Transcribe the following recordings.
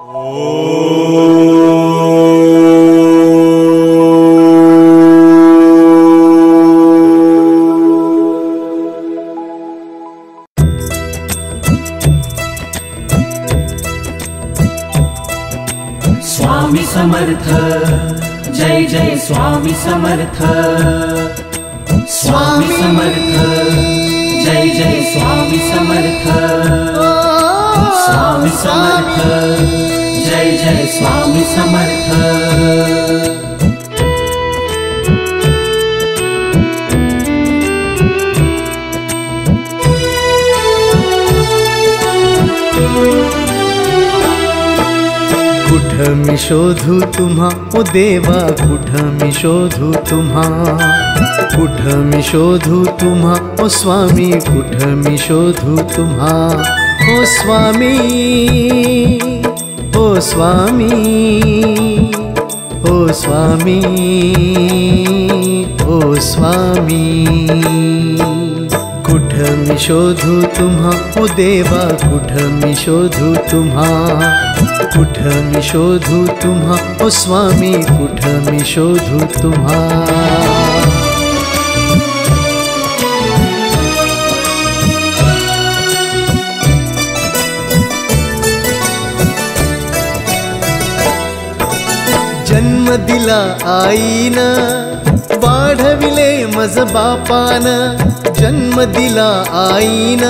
स्वामी समर्थ, जय जय स्वामी समर्थ। स्वामी समर्थ, जय जय स्वामी समर्थ। स्वामी समर्थ, जय जय स्वामी समर्थ। कुठ मी शोधू तुम्हा ओ देवा, कुठ मी शोधू तुम्हा, कुठ मी शोधू तुम्हा ओ स्वामी, कुठ मी शोधू तुम्हा ओ स्वामी, ओ स्वामी, ओ स्वामी, ओ स्वामी। कुठ मी शोधू तुम्हा ओ देवा, कुठ मी शोधू तुम्हा, कुठ मी शोधू तुम्हा ओ स्वामी, कुठ मी शोधू तुम्हा। जन्म दिला आईन, वाढविले मज बापान, जन्म दिला आईन,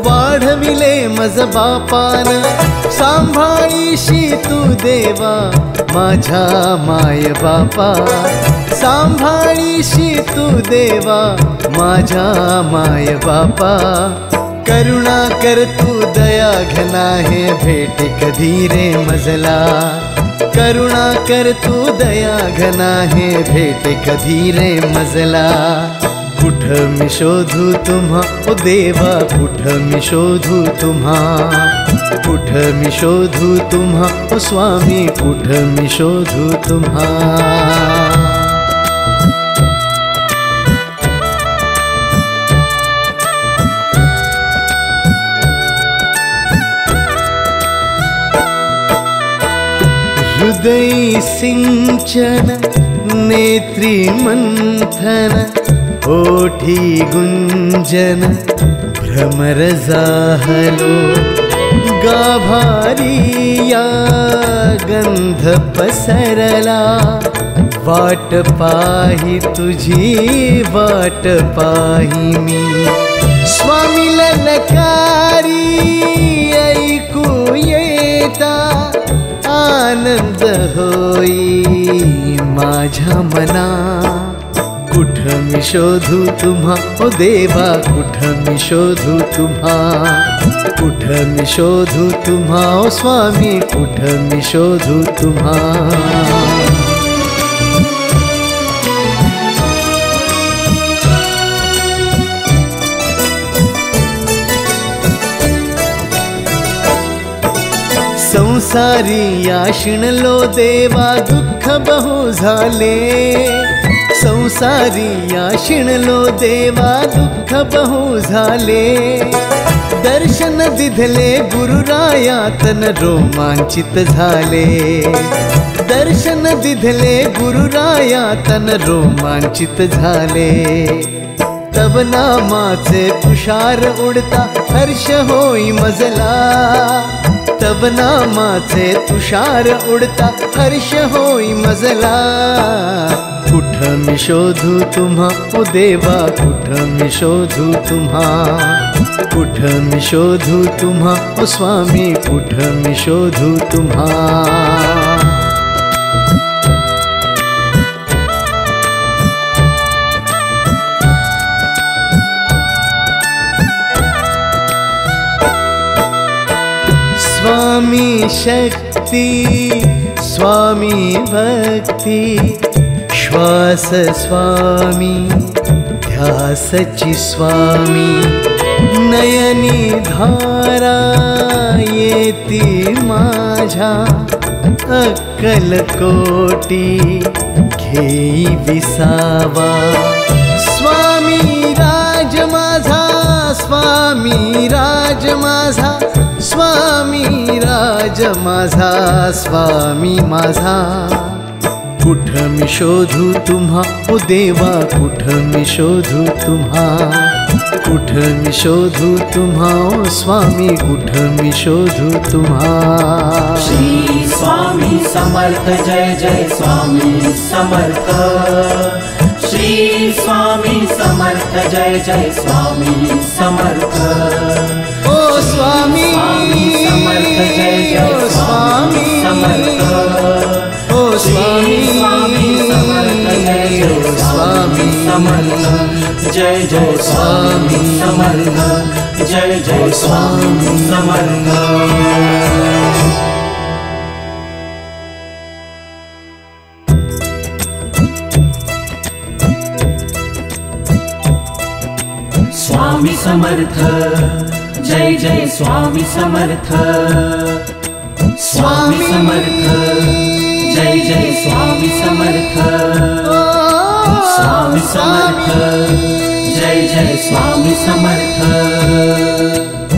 वाढविले मज बापान, सांभाळीशी तू देवा माझ्या माय बापा, सांभाळीशी तू देवा माझ्या माय बापा। करुणा कर तू दया घना हे भेट कधी रे मजला, करुणा कर तू दया घना हे भेट कधी रे मजला। कुठ मी शोधू तुम्हा ओ देवा, कुठ मी शोधू तुम्हा, कुठ मी शोधू तुम्हा ओ स्वामी, कुठ मी शोधू तुम्हा। हृदय सिंचन, नेत्री मंथन, ओठी गुंजन, भ्रमर जाहलो, गाभारिया गंध पसरला, वाट पाही तुझी वाट पाही मी, स्वामी ललकारी ऐकू येता, आनंद होई माझ्या मना। कुठ मी शोधू तुम्हा ओ देवा, कुठ मी शोधू तुम्हा, कुठ मी शोधू तुम्हा ओ स्वामी, कुठ मी शोधू तुम्हा। संसारी याशिणलो देवा दुःख बहु झाले, संसारी याशिणलो देवा दुःख बहु झाले। दर्शन दिधले गुरुराया तन रोमांचित झाले, दर्शन दिधले गुरुराया तन रोमांचित झाले। तब नामाचे तुषार उडता हर्ष होई मजला, तब नामाचे तुषार उडता हर्ष होई मजला। कुठ मी शोधू तुम्हा ओ देवा, कुठ मी शोधू तुम्हा, कुठ मी शोधू तुम्हा ओ स्वामी, कुठ मी शोधू तुम्हा। स्वामी शक्ति, स्वामी भक्ति, श्वास स्वामी, ध्यासची स्वामी, नयनी धारा येती माझ्या, अक्कल कोटी घेई विसावा। स्वामी राज माझा, स्वामी राज माझा, स्वामी राज माझा, स्वामी माझा. कुठ मी शोधू तुम्हा ओ देवा, कुठ मी शोधू तुम्हा, कुठ मी शोधू तुम्हा ओ स्वामी, कुठ मी शोधू तुम्हा. श्री स्वामी समर्थ, जय जय स्वामी समर्थ. श्री स्वामी समर्थ, जय जय स्वामी समर्थ. ओ स्वामी समर्थ, जय जय स्वामी समर्थ. ओ स्वामी समर्थ, जय जय स्वामी समर्थ. जय जय स्वामी समर्थ, जय जय स्वामी समर्थ. स्वामी समर्थ, जय जय स्वामी समर्थ. स्वामी समर्थ, जय जय स्वामी समर्थ. स्वामी समर्थ, जय जय स्वामी समर्थ.